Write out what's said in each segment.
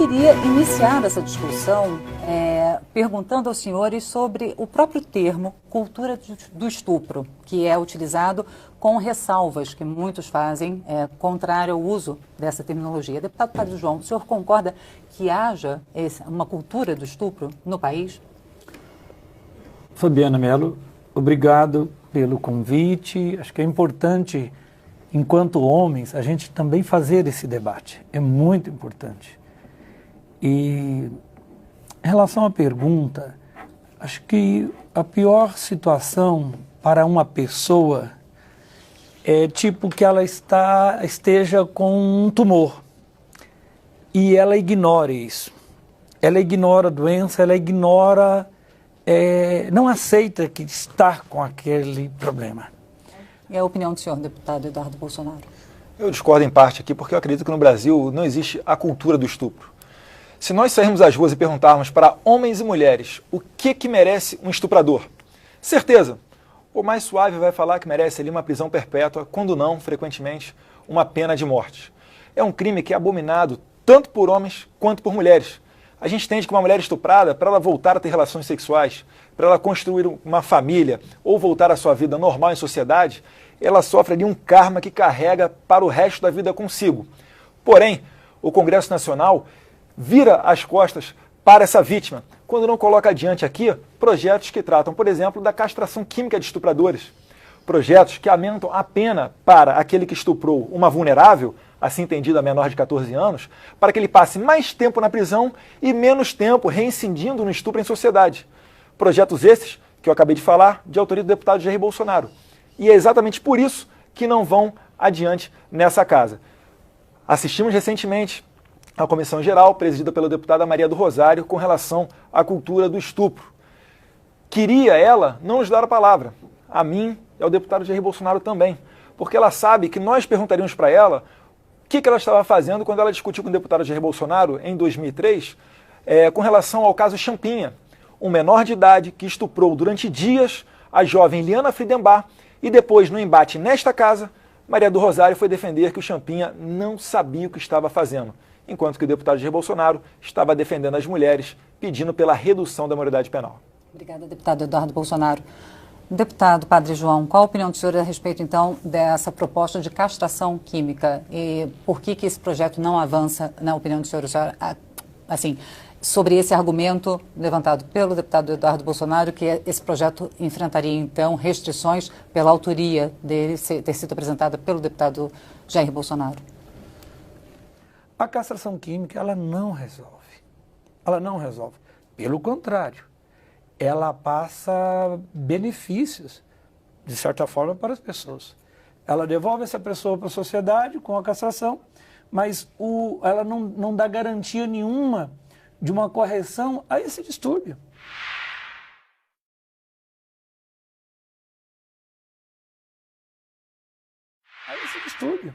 queria iniciar essa discussão perguntando aos senhores sobre o próprio termo cultura do estupro, que é utilizado com ressalvas que muitos fazem contrário ao uso dessa terminologia. Deputado Padre João, o senhor concorda que haja uma cultura do estupro no país? Fabiana Mello, obrigado pelo convite. Acho que é importante, enquanto homens, a gente também fazer esse debate. É muito importante. E em relação à pergunta, acho que a pior situação para uma pessoa é tipo que ela esteja com um tumor e ela ignore isso. Ela ignora a doença, ela ignora, não aceita que está com aquele problema. E a opinião do senhor, deputado Eduardo Bolsonaro? Eu discordo em parte aqui, porque eu acredito que no Brasil não existe a cultura do estupro. Se nós sairmos às ruas e perguntarmos para homens e mulheres o que merece um estuprador, certeza, o mais suave vai falar que merece ali uma prisão perpétua, quando não, frequentemente, uma pena de morte. É um crime que é abominado tanto por homens quanto por mulheres. A gente entende que uma mulher estuprada, para ela voltar a ter relações sexuais, para ela construir uma família ou voltar à sua vida normal em sociedade, ela sofre ali um karma que carrega para o resto da vida consigo. Porém, o Congresso Nacional vira as costas para essa vítima, quando não coloca adiante aqui projetos que tratam, por exemplo, da castração química de estupradores. Projetos que aumentam a pena para aquele que estuprou uma vulnerável, assim entendida menor de 14 anos, para que ele passe mais tempo na prisão e menos tempo reincidindo no estupro em sociedade. Projetos esses, que eu acabei de falar, de autoria do deputado Jair Bolsonaro. E é exatamente por isso que não vão adiante nessa casa. Assistimos recentemente a Comissão Geral, presidida pela deputada Maria do Rosário, com relação à cultura do estupro. Queria ela não nos dar a palavra, a mim e ao deputado Jair Bolsonaro também, porque ela sabe que nós perguntaríamos para ela o que ela estava fazendo quando ela discutiu com o deputado Jair Bolsonaro, em 2003, com relação ao caso Champinha, um menor de idade que estuprou durante dias a jovem Liana Friedenbach e depois, no embate nesta casa, Maria do Rosário foi defender que o Champinha não sabia o que estava fazendo, enquanto que o deputado Jair Bolsonaro estava defendendo as mulheres, pedindo pela redução da maioridade penal. Obrigada, deputado Eduardo Bolsonaro. Deputado Padre João, qual a opinião do senhor a respeito, então, dessa proposta de castração química? E por que esse projeto não avança, na opinião do senhor, assim, sobre esse argumento levantado pelo deputado Eduardo Bolsonaro, que esse projeto enfrentaria, então, restrições pela autoria dele ter sido apresentada pelo deputado Jair Bolsonaro? A castração química, ela não resolve. Ela não resolve. Pelo contrário, ela passa benefícios, de certa forma, para as pessoas. Ela devolve essa pessoa para a sociedade com a castração, mas ela não dá garantia nenhuma de uma correção a esse distúrbio. A esse distúrbio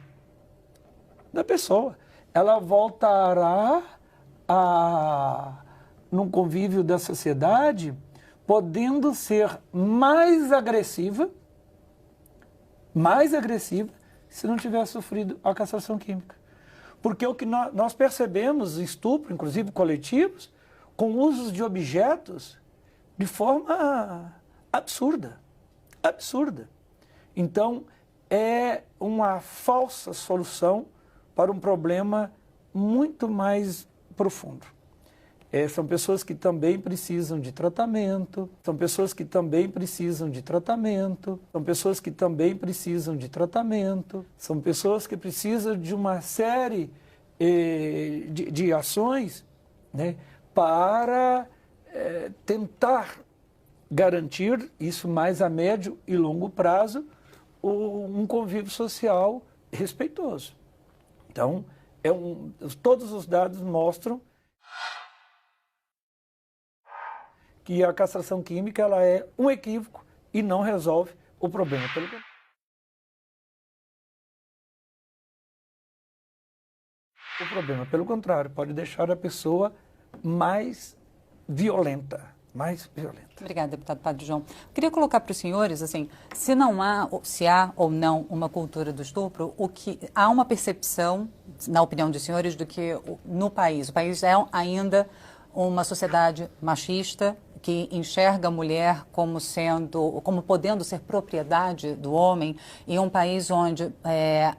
da pessoa. Ela voltará num convívio da sociedade, podendo ser mais agressiva, se não tiver sofrido a castração química. Porque o que nós percebemos, estupro, inclusive coletivos, com usos de objetos de forma absurda. Então, é uma falsa solução para um problema muito mais profundo. São pessoas que também precisam de tratamento, são pessoas que também precisam de uma série de ações, né, para tentar garantir, isso mais a médio e longo prazo, um convívio social respeitoso. Então, todos os dados mostram que a castração química ela é um equívoco e não resolve o problema. Pelo contrário, pode deixar a pessoa mais violenta, mais violenta. Obrigada, deputado Padre João. Queria colocar para os senhores, assim, se há ou não uma cultura do estupro, há uma percepção, na opinião dos senhores, do que o país é ainda uma sociedade machista, que enxerga a mulher como podendo ser propriedade do homem, em um país onde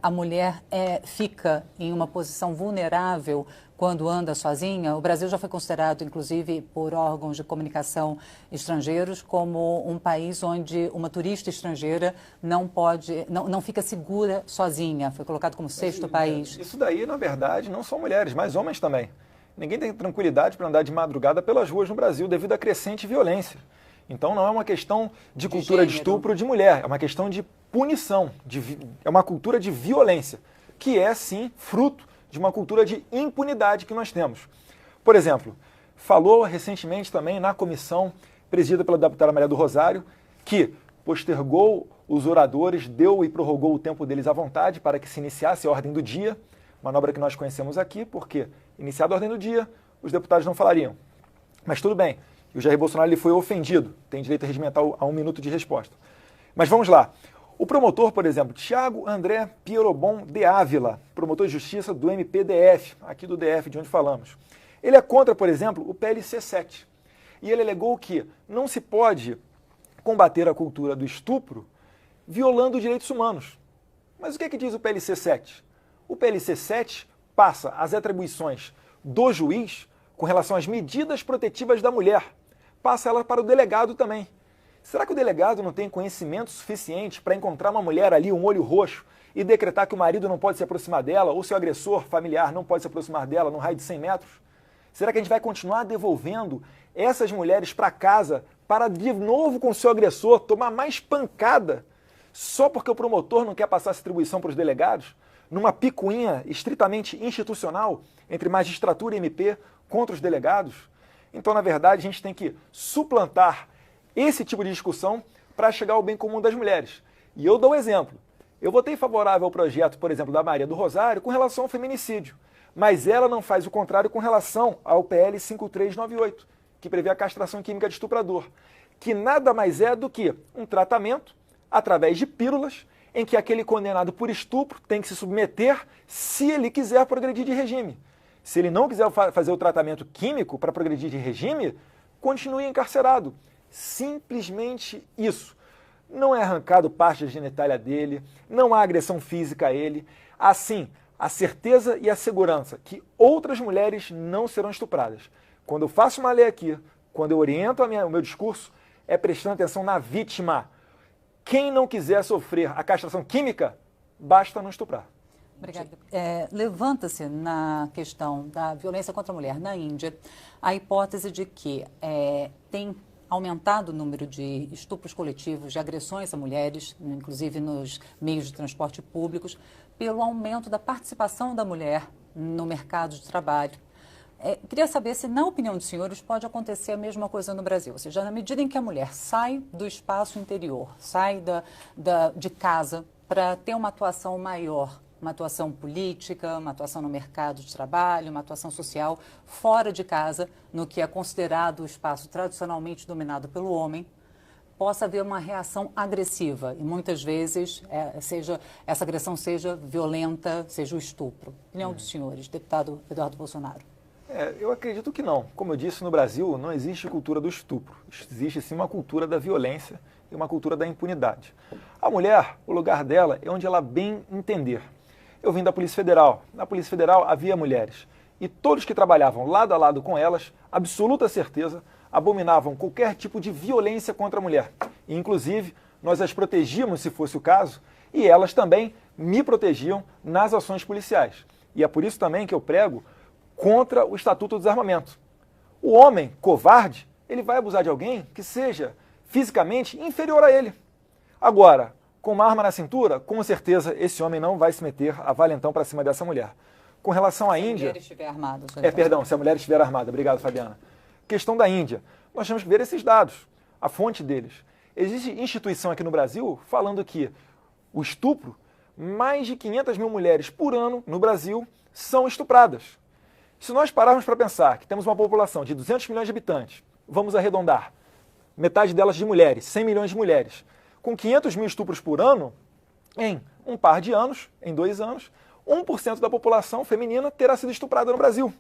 a mulher fica em uma posição vulnerável quando anda sozinha. O Brasil já foi considerado, inclusive, por órgãos de comunicação estrangeiros, como um país onde uma turista estrangeira não fica segura sozinha. Foi colocado como sexto país. Isso daí, na verdade, não só mulheres, mas homens também. Ninguém tem tranquilidade para andar de madrugada pelas ruas no Brasil devido à crescente violência. Então não é uma questão de cultura de estupro de mulher, é uma questão de punição, é uma cultura de violência, que é sim fruto de uma cultura de impunidade que nós temos. Por exemplo, falou recentemente também na comissão presidida pela deputada Maria do Rosário, que postergou os oradores, deu e prorrogou o tempo deles à vontade para que se iniciasse a ordem do dia, manobra que nós conhecemos aqui, porque iniciada a ordem do dia, os deputados não falariam. Mas tudo bem, e o Jair Bolsonaro ele foi ofendido, tem direito regimental a 1 minuto de resposta. Mas vamos lá. O promotor, por exemplo, Thiago André Pierobon de Ávila, promotor de justiça do MPDF, aqui do DF, de onde falamos. Ele é contra, por exemplo, o PLC 7. E ele alegou que não se pode combater a cultura do estupro violando direitos humanos. Mas o que diz o PLC 7? O PLC 7 passa as atribuições do juiz com relação às medidas protetivas da mulher. Passa ela para o delegado também. Será que o delegado não tem conhecimento suficiente para encontrar uma mulher ali, um olho roxo, e decretar que o marido não pode se aproximar dela, ou seu agressor familiar não pode se aproximar dela num raio de 100 metros? Será que a gente vai continuar devolvendo essas mulheres para casa para, de novo, com seu agressor, tomar mais pancada, só porque o promotor não quer passar essa atribuição para os delegados? Numa picuinha estritamente institucional entre magistratura e MP contra os delegados? Então, na verdade, a gente tem que suplantar esse tipo de discussão para chegar ao bem comum das mulheres. E eu dou um exemplo. Eu votei favorável ao projeto, por exemplo, da Maria do Rosário com relação ao feminicídio, mas ela não faz o contrário com relação ao PL 5398, que prevê a castração química de estuprador, que nada mais é do que um tratamento através de pílulas em que aquele condenado por estupro tem que se submeter se ele quiser progredir de regime. Se ele não quiser fazer o tratamento químico para progredir de regime, continue encarcerado. Simplesmente isso. Não é arrancado parte da genitália dele, não há agressão física a ele. Assim, a certeza e a segurança que outras mulheres não serão estupradas. Quando eu faço uma lei aqui, quando eu oriento o meu discurso, é prestando atenção na vítima. Quem não quiser sofrer a castração química, basta não estuprar. Obrigada. Levanta-se na questão da violência contra a mulher na Índia a hipótese de que tem aumentado o número de estupros coletivos, de agressões a mulheres, inclusive nos meios de transporte públicos, pelo aumento da participação da mulher no mercado de trabalho. Queria saber se, na opinião dos senhores, pode acontecer a mesma coisa no Brasil. Ou seja, na medida em que a mulher sai do espaço interior, sai de casa para ter uma atuação maior, uma atuação política, uma atuação no mercado de trabalho, uma atuação social, fora de casa, no que é considerado o espaço tradicionalmente dominado pelo homem, possa haver uma reação agressiva e muitas vezes essa agressão seja violenta, seja o estupro. Opinião dos senhores, deputado Eduardo Bolsonaro. Eu acredito que não. Como eu disse, no Brasil não existe cultura do estupro. Existe sim uma cultura da violência e uma cultura da impunidade. A mulher, o lugar dela é onde ela bem entender. Eu vim da Polícia Federal. Na Polícia Federal havia mulheres. E todos que trabalhavam lado a lado com elas, absoluta certeza, abominavam qualquer tipo de violência contra a mulher. E, inclusive, nós as protegíamos, se fosse o caso, e elas também me protegiam nas ações policiais. E é por isso também que eu prego contra o Estatuto do Desarmamento. O homem covarde, ele vai abusar de alguém que seja fisicamente inferior a ele. Agora, com uma arma na cintura, com certeza esse homem não vai se meter a valentão para cima dessa mulher. Com relação à Índia... Se a mulher estiver armada. Se a mulher estiver armada. Obrigado, Fabiana. Questão da Índia. Nós temos que ver esses dados, a fonte deles. Existe instituição aqui no Brasil falando que o estupro, mais de 500 mil mulheres por ano no Brasil são estupradas. Se nós pararmos para pensar que temos uma população de 200 milhões de habitantes, vamos arredondar, metade delas de mulheres, 100 milhões de mulheres. Com 500 mil estupros por ano, em um par de anos, em 2 anos, 1% da população feminina terá sido estuprada no Brasil.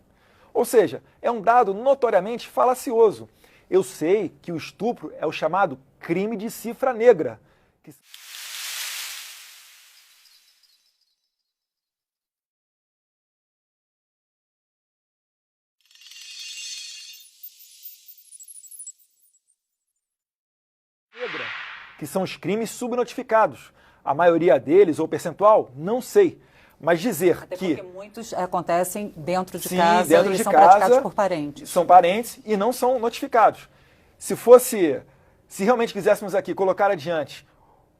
Ou seja, é um dado notoriamente falacioso. Eu sei que o estupro é o chamado crime de cifra negra. Que são os crimes subnotificados. A maioria deles, ou percentual, não sei. Mas dizer Até que... porque muitos acontecem dentro de Sim, casa dentro e de são casa, praticados por parentes. São parentes e não são notificados. Se realmente quiséssemos aqui colocar adiante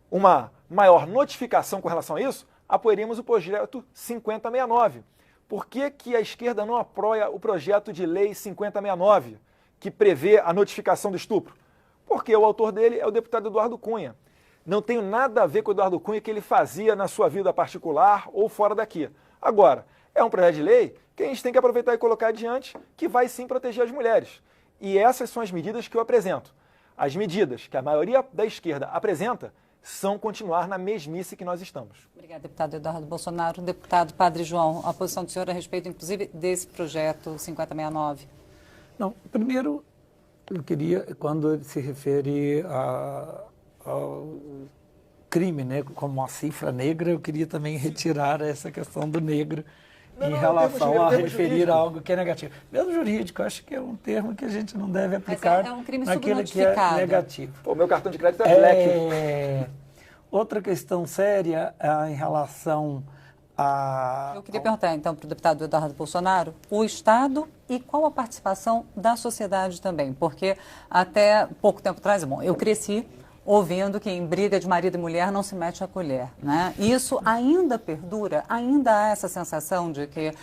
uma maior notificação com relação a isso, apoiaríamos o projeto 5069. Por que a esquerda não apoia o projeto de lei 5069, que prevê a notificação do estupro? Porque o autor dele é o deputado Eduardo Cunha. Não tem nada a ver com o Eduardo Cunha que ele fazia na sua vida particular ou fora daqui. Agora, é um projeto de lei que a gente tem que aproveitar e colocar adiante, que vai sim proteger as mulheres. E essas são as medidas que eu apresento. As medidas que a maioria da esquerda apresenta são continuar na mesmice que nós estamos. Obrigada, deputado Eduardo Bolsonaro. Deputado Padre João, a posição do senhor a respeito, inclusive, desse projeto 5069? Não, primeiro, eu queria, quando ele se refere ao crime, né, como uma cifra negra, eu queria também retirar essa questão do negro em relação a referir a algo que é negativo. Mesmo jurídico, acho que é um termo que a gente não deve aplicar é um crime naquilo que é negativo. Pô, meu cartão de crédito é black. Outra questão séria em relação a... Eu queria perguntar, então, para o deputado Eduardo Bolsonaro, o Estado e qual a participação da sociedade também? Porque até pouco tempo atrás, bom, eu cresci ouvindo que em briga de marido e mulher não se mete a colher, né? E isso ainda perdura, ainda há essa sensação de que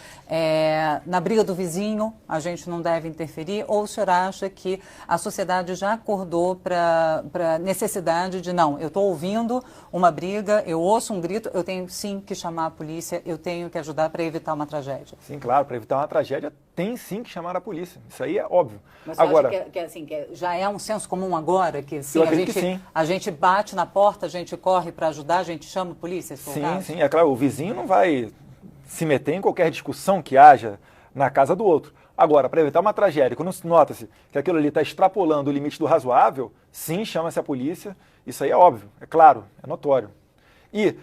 na briga do vizinho a gente não deve interferir, ou o senhor acha que a sociedade já acordou para a necessidade de, não, eu estou ouvindo uma briga, eu ouço um grito, eu tenho sim que chamar a polícia, eu tenho que ajudar para evitar uma tragédia? Sim, claro, para evitar uma tragédia tem sim que chamar a polícia, isso aí é óbvio. Mas você agora, acha que já é um senso comum agora, que sim, eu acredito que sim. A gente bate na porta, a gente corre para ajudar, a gente chama a polícia? Sim, é claro, o vizinho não vai se meter em qualquer discussão que haja na casa do outro. Agora, para evitar uma tragédia, quando nota-se que aquilo ali está extrapolando o limite do razoável, sim, chama-se a polícia, isso aí é óbvio, é claro, é notório. E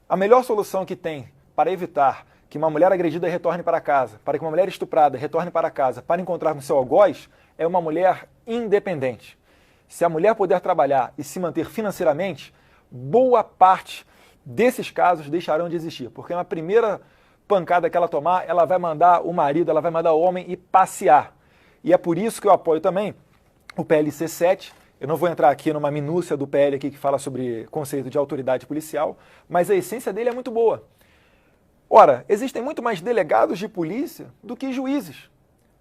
a melhor solução que tem para evitar que uma mulher agredida retorne para casa, para que uma mulher estuprada retorne para casa, para encontrar com seu algoz, é uma mulher independente. Se a mulher puder trabalhar e se manter financeiramente, boa parte desses casos deixarão de existir, porque na primeira pancada que ela tomar, ela vai mandar o marido, ela vai mandar o homem ir passear. E é por isso que eu apoio também o PLC 7. Eu não vou entrar aqui numa minúcia do PL aqui que fala sobre conceito de autoridade policial, mas a essência dele é muito boa. Ora, existem muito mais delegados de polícia do que juízes.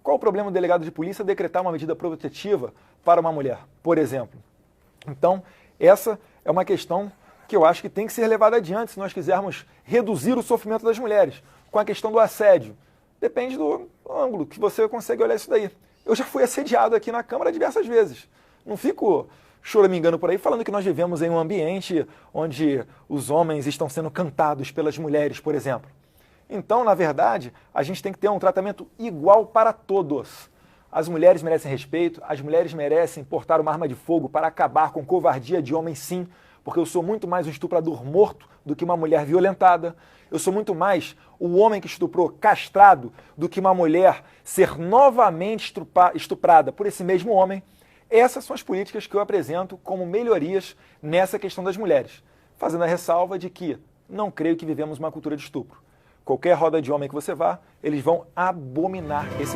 Qual o problema do delegado de polícia decretar uma medida protetiva para uma mulher, por exemplo? Então, essa é uma questão que eu acho que tem que ser levada adiante se nós quisermos reduzir o sofrimento das mulheres. Com a questão do assédio, depende do ângulo que você consegue olhar isso daí. Eu já fui assediado aqui na Câmara diversas vezes. Não fico choramingando por aí falando que nós vivemos em um ambiente onde os homens estão sendo cantados pelas mulheres, por exemplo. Então, na verdade, a gente tem que ter um tratamento igual para todos. As mulheres merecem respeito, as mulheres merecem portar uma arma de fogo para acabar com covardia de homem, sim, porque eu sou muito mais um estuprador morto do que uma mulher violentada. Eu sou muito mais o homem que estuprou castrado do que uma mulher ser novamente estuprada por esse mesmo homem. Essas são as políticas que eu apresento como melhorias nessa questão das mulheres, fazendo a ressalva de que não creio que vivemos uma cultura de estupro. Qualquer roda de homem que você vá, eles vão abominar esse...